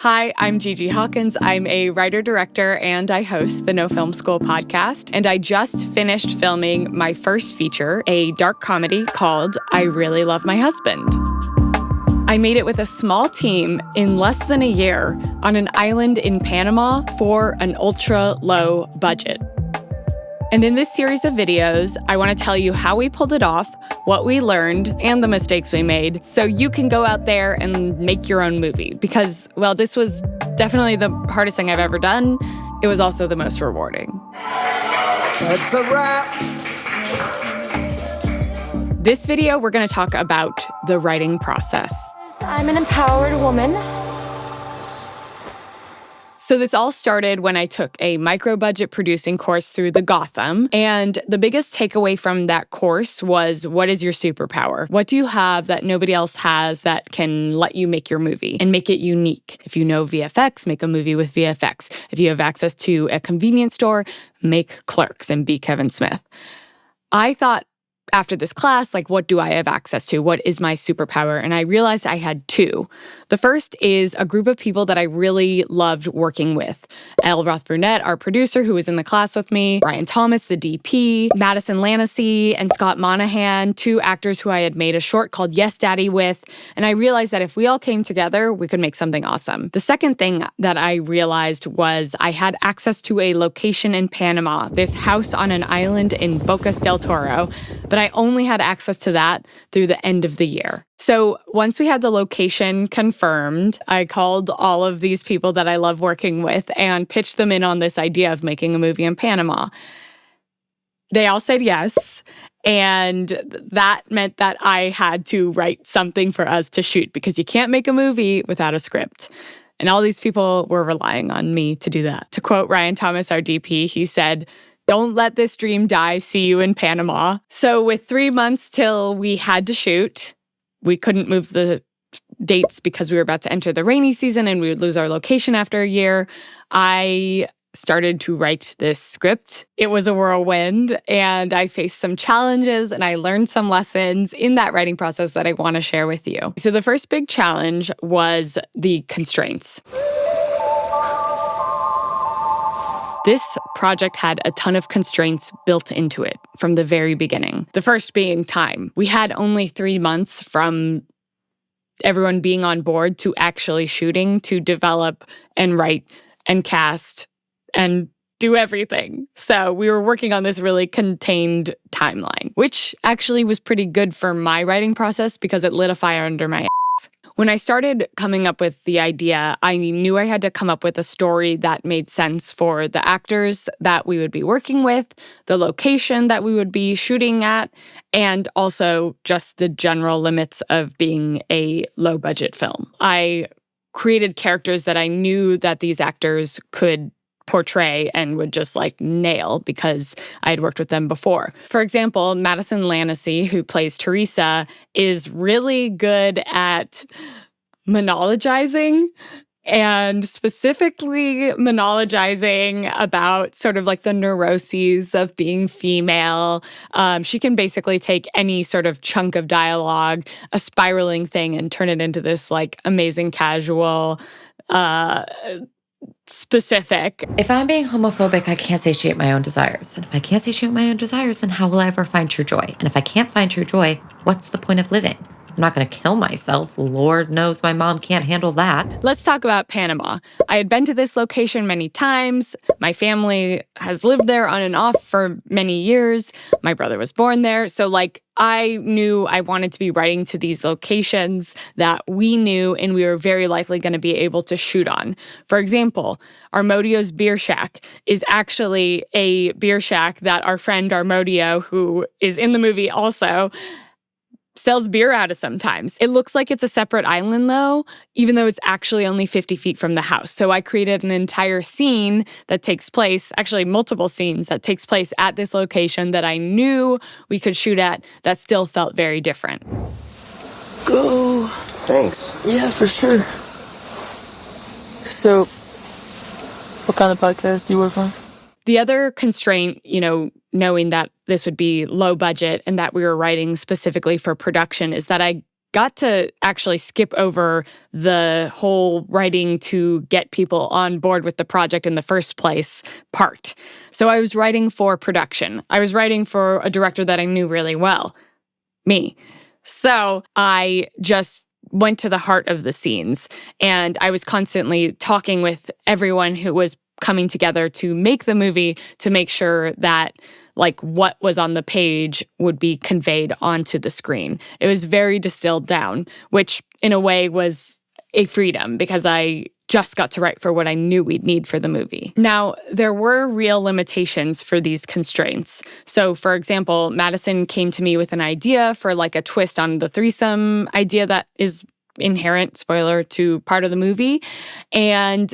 Hi, I'm Gigi Hawkins. I'm a writer-director and I host the No Film School podcast. And I just finished filming my first feature, a dark comedy called I Really Love My Husband. I made it with a small team in less than a year on an island in Panama for an ultra-low budget. And in this series of videos, I want to tell you how we pulled it off, what we learned, and the mistakes we made, so you can go out there and make your own movie. Because, well, this was definitely the hardest thing I've ever done. It was also the most rewarding. That's a wrap. This video, we're going to talk about the writing process. I'm an empowered woman. So this all started when I took a micro-budget producing course through the Gotham. And the biggest takeaway from that course was, what is your superpower? What do you have that nobody else has that can let you make your movie and make it unique? If you know VFX, make a movie with VFX. If you have access to a convenience store, make Clerks and be Kevin Smith. I thought, after this class, what do I have access to? What is my superpower? And I realized I had two. The first is a group of people that I really loved working with. Elle Roth-Brunette, our producer, who was in the class with me, Brian Thomas, the DP, Madison Lanasee, and Scott Monahan, two actors who I had made a short called Yes, Daddy with. And I realized that if we all came together, we could make something awesome. The second thing that I realized was I had access to a location in Panama, this house on an island in Bocas del Toro, but I only had access to that through the end of the year. So once we had the location confirmed, I called all of these people that I love working with and pitched them in on this idea of making a movie in Panama. They all said yes, and that meant that I had to write something for us to shoot because you can't make a movie without a script. And all these people were relying on me to do that. To quote Ryan Thomas, our DP, he said, "Don't let this dream die. See you in Panama." So with 3 months till we had to shoot, we couldn't move the dates because we were about to enter the rainy season and we would lose our location after a year. I started to write this script. It was a whirlwind and I faced some challenges and I learned some lessons in that writing process that I want to share with you. So the first big challenge was the constraints. This project had a ton of constraints built into it from the very beginning. The first being time. We had only 3 months from everyone being on board to actually shooting to develop and write and cast and do everything. So we were working on this really contained timeline, which actually was pretty good for my writing process because it lit a fire under my ass. When I started coming up with the idea, I knew I had to come up with a story that made sense for the actors that we would be working with, the location that we would be shooting at, and also just the general limits of being a low-budget film. I created characters that I knew that these actors could portray and would just nail because I had worked with them before. For example, Madison Lanasee, who plays Teresa, is really good at monologizing, and specifically monologizing about sort of the neuroses of being female. She can basically take any sort of chunk of dialogue, a spiraling thing, and turn it into this amazing casual specific. If I'm being homophobic, I can't satiate my own desires. And if I can't satiate my own desires, then how will I ever find true joy? And if I can't find true joy, what's the point of living? I'm not going to kill myself. Lord knows my mom can't handle that. Let's talk about Panama. I had been to this location many times. My family has lived there on and off for many years. My brother was born there. So I knew I wanted to be writing to these locations that we knew and we were very likely going to be able to shoot on. For example, Armodio's Beer Shack is actually a beer shack that our friend Armodio, who is in the movie also, sells beer out of sometimes. It looks like it's a separate island though, even though it's actually only 50 feet from the house. So I created an entire scene that takes place, actually multiple scenes that takes place at this location that I knew we could shoot at that still felt very different. Go. Thanks. Yeah, for sure. So, what kind of podcast do you work on? The other constraint, knowing that this would be low budget and that we were writing specifically for production, is that I got to actually skip over the whole writing to get people on board with the project in the first place part. So I was writing for production. I was writing for a director that I knew really well, me. So I just went to the heart of the scenes, and I was constantly talking with everyone who was coming together to make the movie to make sure that like what was on the page would be conveyed onto the screen. It was very distilled down, which in a way was a freedom because I just got to write for what I knew we'd need for the movie. Now, there were real limitations for these constraints. So, for example, Madison came to me with an idea for like a twist on the threesome idea that is inherent, spoiler, to part of the movie. And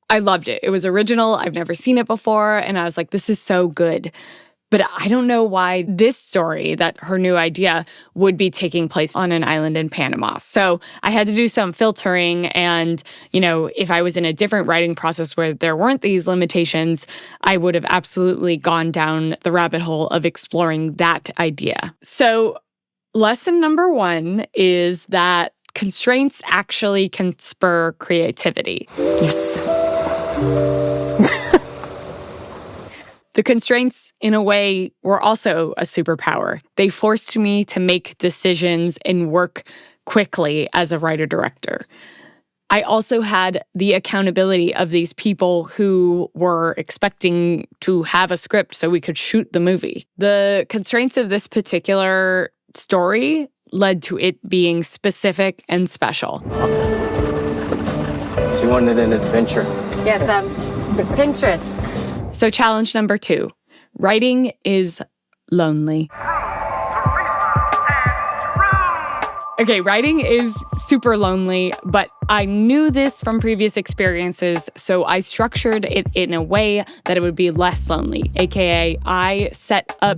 I loved it. It was original. I've never seen it before. And I was like, this is so good. But I don't know why this story, that her new idea, would be taking place on an island in Panama. So I had to do some filtering. And, if I was in a different writing process where there weren't these limitations, I would have absolutely gone down the rabbit hole of exploring that idea. So lesson number 1 is that constraints actually can spur creativity. The constraints, in a way, were also a superpower. They forced me to make decisions and work quickly as a writer-director. I also had the accountability of these people who were expecting to have a script so we could shoot the movie. The constraints of this particular story led to it being specific and special. She wanted an adventure. Yes, Pinterest. So challenge number 2, writing is lonely. Okay, writing is super lonely, but I knew this from previous experiences, so I structured it in a way that it would be less lonely, aka I set up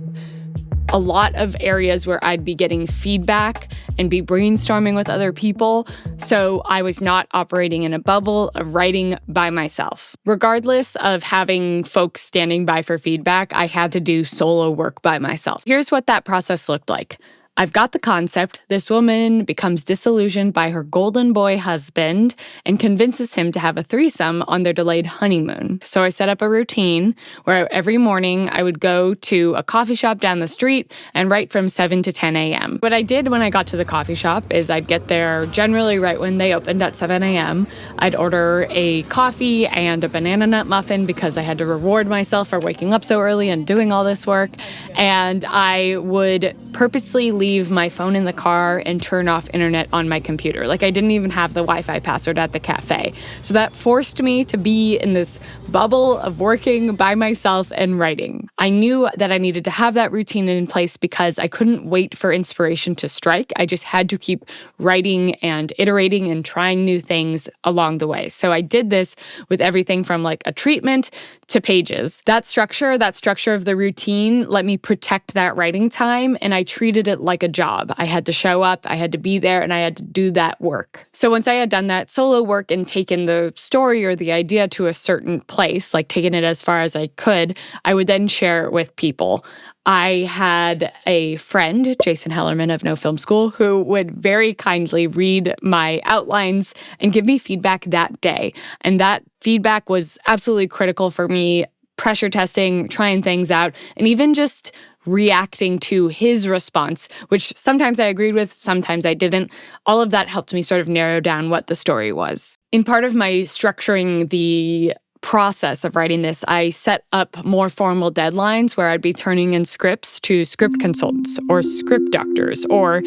a lot of areas where I'd be getting feedback and be brainstorming with other people, so I was not operating in a bubble of writing by myself. Regardless of having folks standing by for feedback, I had to do solo work by myself. Here's what that process looked like. I've got the concept. This woman becomes disillusioned by her golden boy husband and convinces him to have a threesome on their delayed honeymoon. So I set up a routine where every morning I would go to a coffee shop down the street and write from 7 to 10 a.m. What I did when I got to the coffee shop is I'd get there generally right when they opened at 7 a.m. I'd order a coffee and a banana nut muffin because I had to reward myself for waking up so early and doing all this work. And I would purposely leave my phone in the car and turn off internet on my computer. Like I didn't even have the Wi-Fi password at the cafe. So that forced me to be in this bubble of working by myself and writing. I knew that I needed to have that routine in place because I couldn't wait for inspiration to strike. I just had to keep writing and iterating and trying new things along the way. So I did this with everything from like a treatment to pages. That structure of the routine let me protect that writing time, and I treated it like a job. I had to show up, I had to be there, and I had to do that work. So once I had done that solo work and taken the story or the idea to a certain place, like taken it as far as I could, I would then share it with people. I had a friend, Jason Hellerman of No Film School, who would very kindly read my outlines and give me feedback that day. And that feedback was absolutely critical for me, pressure testing, trying things out, and even just reacting to his response, which sometimes I agreed with, sometimes I didn't. All of that helped me sort of narrow down what the story was. In part of my structuring the process of writing this, I set up more formal deadlines where I'd be turning in scripts to script consultants or script doctors, or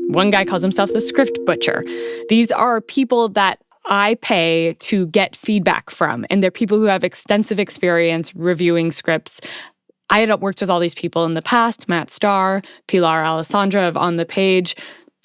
one guy calls himself the script butcher. These are people that I pay to get feedback from, and they're people who have extensive experience reviewing scripts. I had worked with all these people in the past, Matt Starr, Pilar Alessandra of On the Page,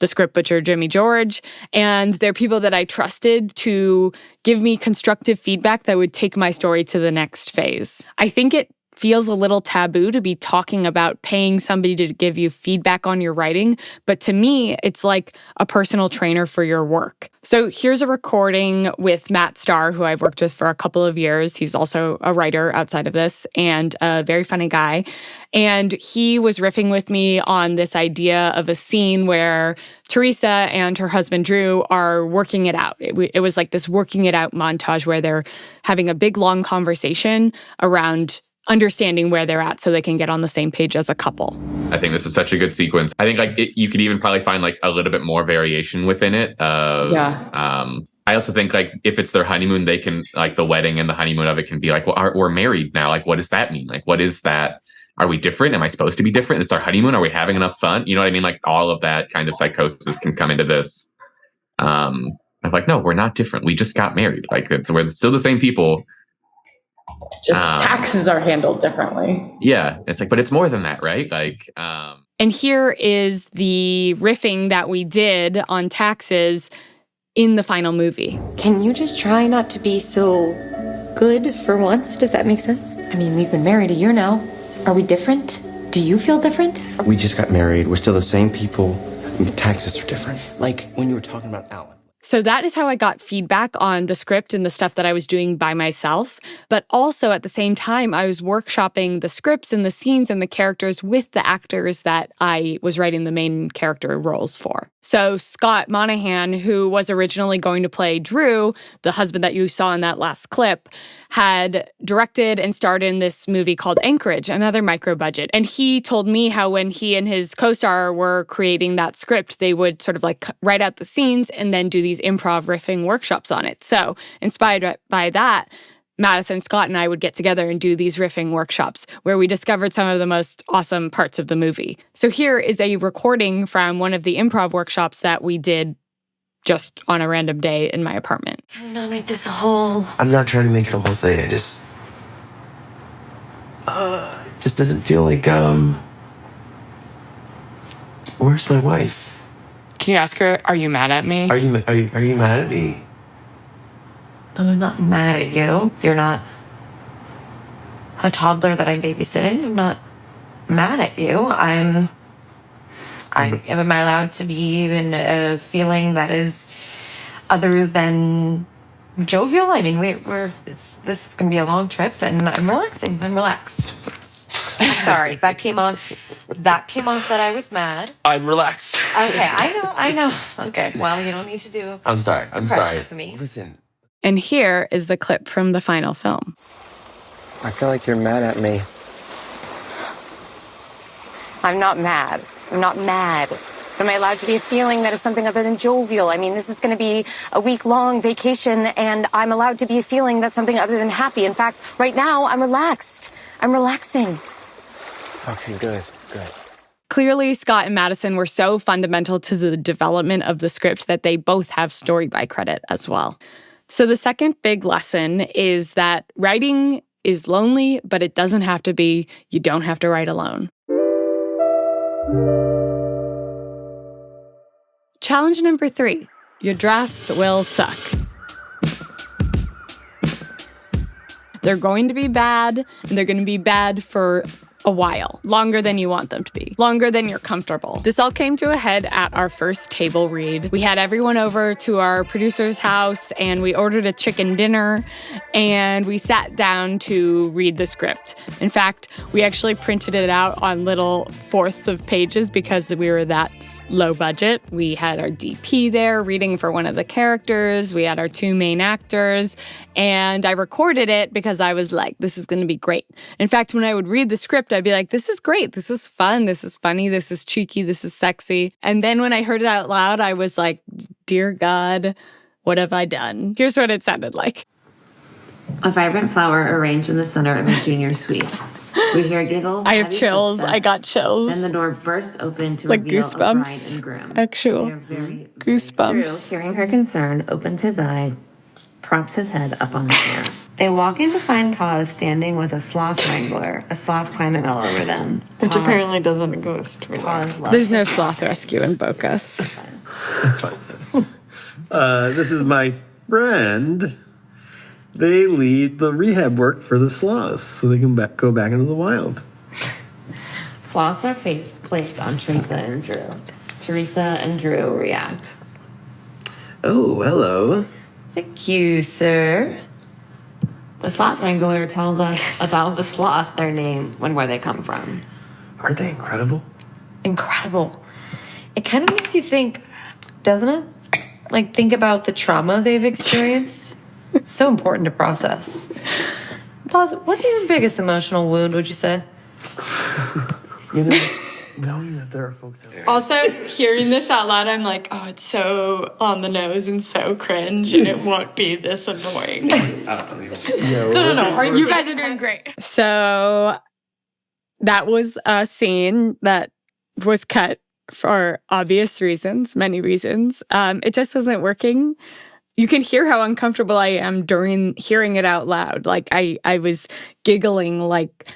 the script butcher, Jimmy George, and they're people that I trusted to give me constructive feedback that would take my story to the next phase. I think it feels a little taboo to be talking about paying somebody to give you feedback on your writing. But to me, it's like a personal trainer for your work. So here's a recording with Matt Starr, who I've worked with for a couple of years. He's also a writer outside of this and a very funny guy. And he was riffing with me on this idea of a scene where Teresa and her husband Drew are working it out. It was like this working it out montage where they're having a big, long conversation around understanding where they're at so they can get on the same page as a couple. I think this is such a good sequence. I think you could even probably find like a little bit more variation within it. I also think like if it's their honeymoon, they can like the wedding and the honeymoon of it can be like, well, we're married now. Like, what does that mean? Like, what is that? Are we different? Am I supposed to be different? It's our honeymoon. Are we having enough fun? You know what I mean? Like all of that kind of psychosis can come into this. I'm like, no, we're not different. We just got married. Like we're still the same people. Just taxes are handled differently. Yeah. It's like, but it's more than that, right? Like, and here is the riffing that we did on taxes in the final movie. Can you just try not to be so good for once? Does that make sense? I mean, we've been married a year now. Are we different? Do you feel different? We just got married. We're still the same people. Taxes are different. Like when you were talking about Alan. So that is how I got feedback on the script and the stuff that I was doing by myself. But also at the same time, I was workshopping the scripts and the scenes and the characters with the actors that I was writing the main character roles for. So Scott Monahan, who was originally going to play Drew, the husband that you saw in that last clip, had directed and starred in this movie called Anchorage, another micro budget. And he told me how when he and his co-star were creating that script, they would sort of like write out the scenes and then do these improv riffing workshops on it. So inspired by that, Madison, Scott, and I would get together and do these riffing workshops where we discovered some of the most awesome parts of the movie. So here is a recording from one of the improv workshops that we did just on a random day in my apartment. Can we not make this a whole... I'm not trying to make it a whole thing. I just... it just doesn't feel like, where's my wife? Can you ask her, are you mad at me? Are you mad at me? I'm not mad at you. You're not a toddler that I'm babysitting. I'm not mad at you. Am I allowed to be in a feeling that is other than jovial? I mean, this is going to be a long trip, and I'm relaxing. I'm relaxed. Sorry, that came off that I was mad. I'm relaxed. Okay, I know. Okay, well, you don't need to do. I'm sorry. For me. Listen. And here is the clip from the final film. I feel like you're mad at me. I'm not mad. I'm not mad. Am I allowed to be a feeling that is something other than jovial? I mean, this is going to be a week-long vacation, and I'm allowed to be a feeling that's something other than happy. In fact, right now, I'm relaxed. I'm relaxing. Okay, good. Clearly, Scott and Madison were so fundamental to the development of the script that they both have story by credit as well. So the second big lesson is that writing is lonely, but it doesn't have to be. You don't have to write alone. Challenge number 3, your drafts will suck. They're going to be bad, and they're going to be bad for a while, longer than you want them to be, longer than you're comfortable. This all came to a head at our first table read. We had everyone over to our producer's house and we ordered a chicken dinner and we sat down to read the script. In fact, we actually printed it out on little fourths of pages because we were that low budget. We had our DP there reading for one of the characters. We had our 2 main actors, and I recorded it because I was like, this is going to be great. In fact, when I would read the script, I'd be like, this is great. This is fun. This is funny. This is cheeky. This is sexy. And then when I heard it out loud, I was like, dear God, what have I done? Here's what it sounded like. A vibrant flower arranged in the center of a junior suite. We hear giggles. I have chills. I got chills. Then the door bursts open to like reveal goosebumps. a bride and groom. Actual goosebumps. Drew, hearing her concern, opens his eye, props his head up on the chair. They walk in to find Paz standing with a sloth wrangler, a sloth climbing all over them. Which apparently doesn't exist. There's no sloth rescue in Bocas. That's fine. This is my friend, They lead the rehab work for the sloths so they can go back into the wild. Sloths are placed on Teresa and Drew. Teresa and Drew react. Oh, hello. Thank you, sir. The sloth wrangler tells us about the sloth, their name, and where they come from. Aren't they incredible? Incredible. It kind of makes you think, doesn't it? Like, think about the trauma they've experienced. So important to process. Pause. What's your biggest emotional wound, would you say? You know, knowing that there are folks out there. Also, hearing this out loud, I'm like, oh, it's so on the nose and so cringe, and it won't be this annoying. No. You guys are doing great. So that was a scene that was cut for obvious reasons, many reasons. It just wasn't working. You can hear how uncomfortable I am during hearing it out loud. Like I was giggling like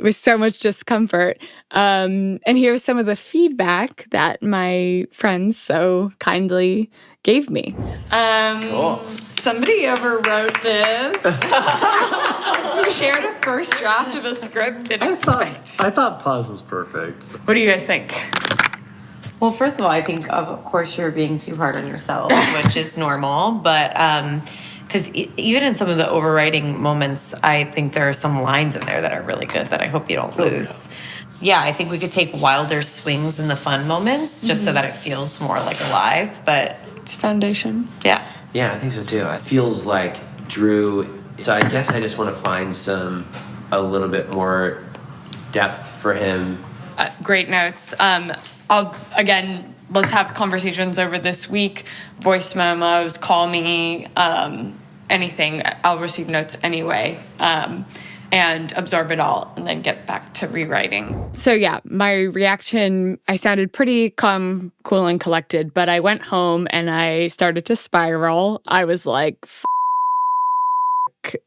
with so much discomfort. And here's some of the feedback that my friends so kindly gave me. Cool. Somebody overwrote this. You shared a first draft of a script. I thought pause was perfect. What do you guys think? Well, first of all, I think, of course, you're being too hard on yourself, which is normal. But because even in some of the overwriting moments, I think there are some lines in there that are really good that I hope you don't lose. Yeah, I think we could take wilder swings in the fun moments just so that it feels more like alive. But it's foundation. Yeah. Yeah, I think so too. It feels like Drew. So I guess I just want to find a little bit more depth for him. Great notes. Let's have conversations over this week. Voice memos, call me, anything. I'll receive notes anyway. And absorb it all and then get back to rewriting. So yeah, my reaction, I sounded pretty calm, cool, and collected, but I went home and I started to spiral. I was like,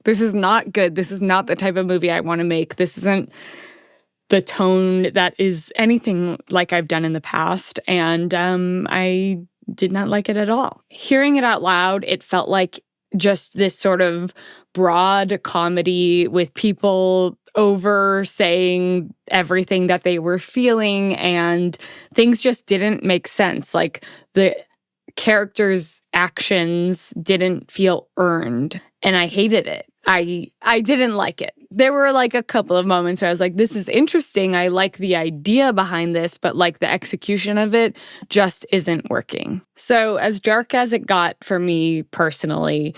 this is not good. This is not the type of movie I want to make. This isn't the tone that is anything like I've done in the past. And I did not like it at all. Hearing it out loud, it felt like just this sort of broad comedy with people over saying everything that they were feeling, and things just didn't make sense. Like the characters' actions didn't feel earned, and I hated it. I didn't like it. There were like a couple of moments where I was like, this is interesting. I like the idea behind this, but like the execution of it just isn't working. So as dark as it got for me personally,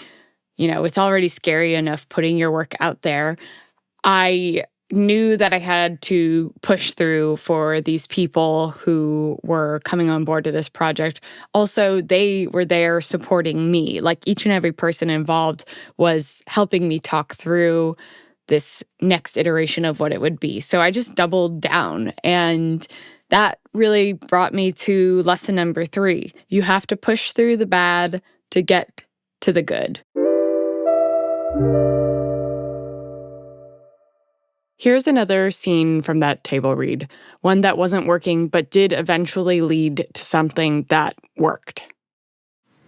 you know, it's already scary enough putting your work out there. I knew that I had to push through for these people who were coming on board to this project. Also, they were there supporting me. Like each and every person involved was helping me talk through this next iteration of what it would be. So I just doubled down, and that really brought me to lesson number 3. You have to push through the bad to get to the good. Here's another scene from that table read, one that wasn't working but did eventually lead to something that worked.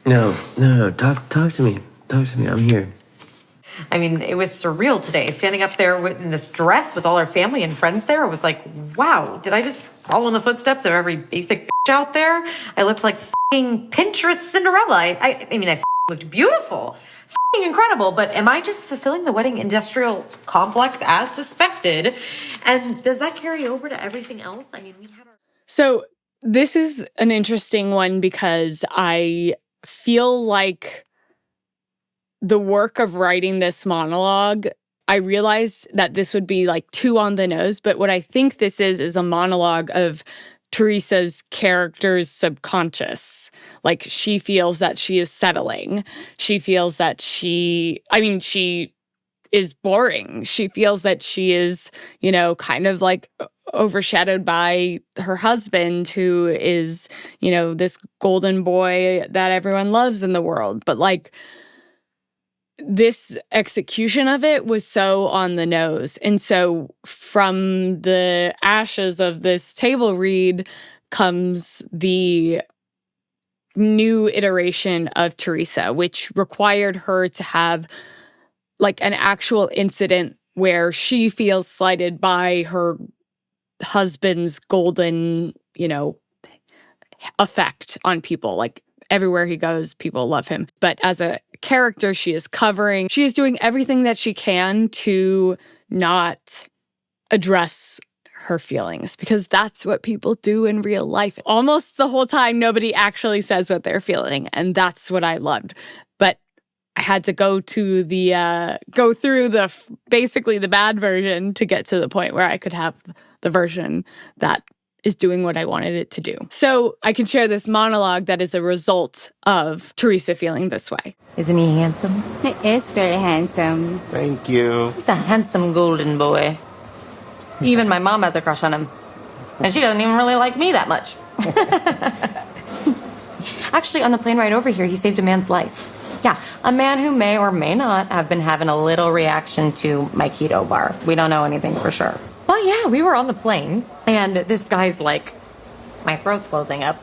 No. Talk to me. Talk to me. I'm here. I mean, it was surreal today. Standing up there in this dress with all our family and friends there, it was like, wow, did I just follow in the footsteps of every basic bitch out there? I looked like f***ing Pinterest Cinderella. I mean, I looked beautiful. F***ing incredible, but am I just fulfilling the wedding industrial complex as suspected? And does that carry over to everything else? I mean, we had our... So this is an interesting one because I feel like the work of writing this monologue, I realized that this would be like too on the nose, but what I think this is a monologue of Teresa's character's subconscious. Like she feels that she is settling. She feels that she is boring. She feels that she is, you know, kind of like overshadowed by her husband, who is, you know, this golden boy that everyone loves in the world. But like, this execution of it was so on the nose. And so from the ashes of this table read comes the new iteration of Teresa, which required her to have like an actual incident where she feels slighted by her husband's golden, effect on people. Like everywhere he goes, people love him. But as a character, she is doing everything that she can to not address her feelings, because that's what people do in real life. Almost the whole time, nobody actually says what they're feeling. And that's what I loved. But I had to go through basically the bad version to get to the point where I could have the version that is doing what I wanted it to do. So I can share this monologue that is a result of Teresa feeling this way. Isn't he handsome? He is very handsome. Thank you. He's a handsome golden boy. Even my mom has a crush on him. And she doesn't even really like me that much. Actually, on the plane ride over here, he saved a man's life. Yeah, a man who may or may not have been having a little reaction to my keto bar. We don't know anything for sure. But yeah, we were on the plane, and this guy's like, my throat's closing up.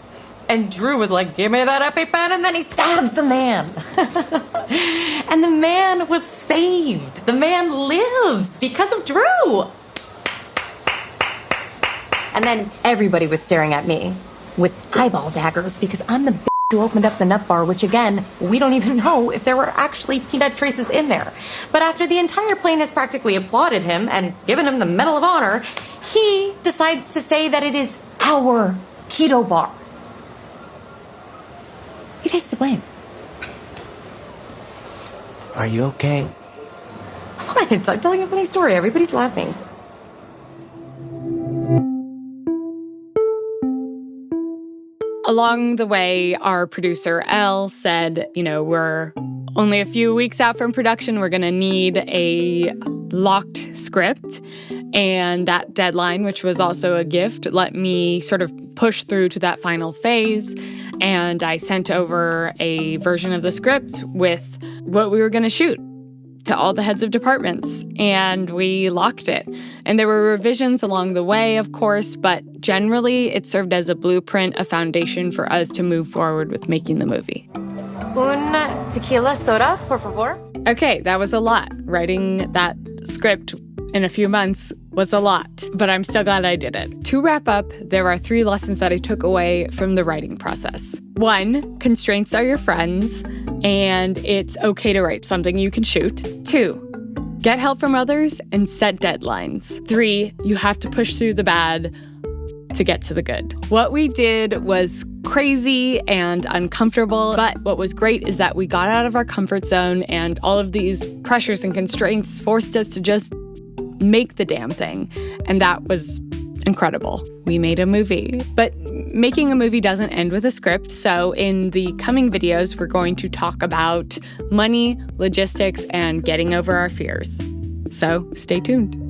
And Drew was like, give me that EpiPen, and then he stabs the man. And the man was saved. The man lives because of Drew. And then everybody was staring at me with eyeball daggers because I'm the bitch who opened up the nut bar, which again, we don't even know if there were actually peanut traces in there. But after the entire plane has practically applauded him and given him the Medal of Honor, he decides to say that it is our keto bar. He takes the blame. Are you okay? What? I'm telling a funny story. Everybody's laughing. Along the way, our producer, Elle, said, we're only a few weeks out from production. We're going to need a locked script. And that deadline, which was also a gift, let me sort of push through to that final phase. And I sent over a version of the script with what we were going to shoot to all the heads of departments, and we locked it. And there were revisions along the way, of course, but generally it served as a blueprint, a foundation for us to move forward with making the movie. Un tequila soda, por favor. Okay, that was a lot. Writing that script in a few months was a lot, but I'm still glad I did it. To wrap up, there are 3 lessons that I took away from the writing process. 1, constraints are your friends, and it's okay to write something you can shoot. 2, get help from others and set deadlines. 3, you have to push through the bad to get to the good. What we did was crazy and uncomfortable, but what was great is that we got out of our comfort zone, and all of these pressures and constraints forced us to just make the damn thing. And that was incredible. We made a movie. But making a movie doesn't end with a script. So in the coming videos, we're going to talk about money, logistics, and getting over our fears. So stay tuned.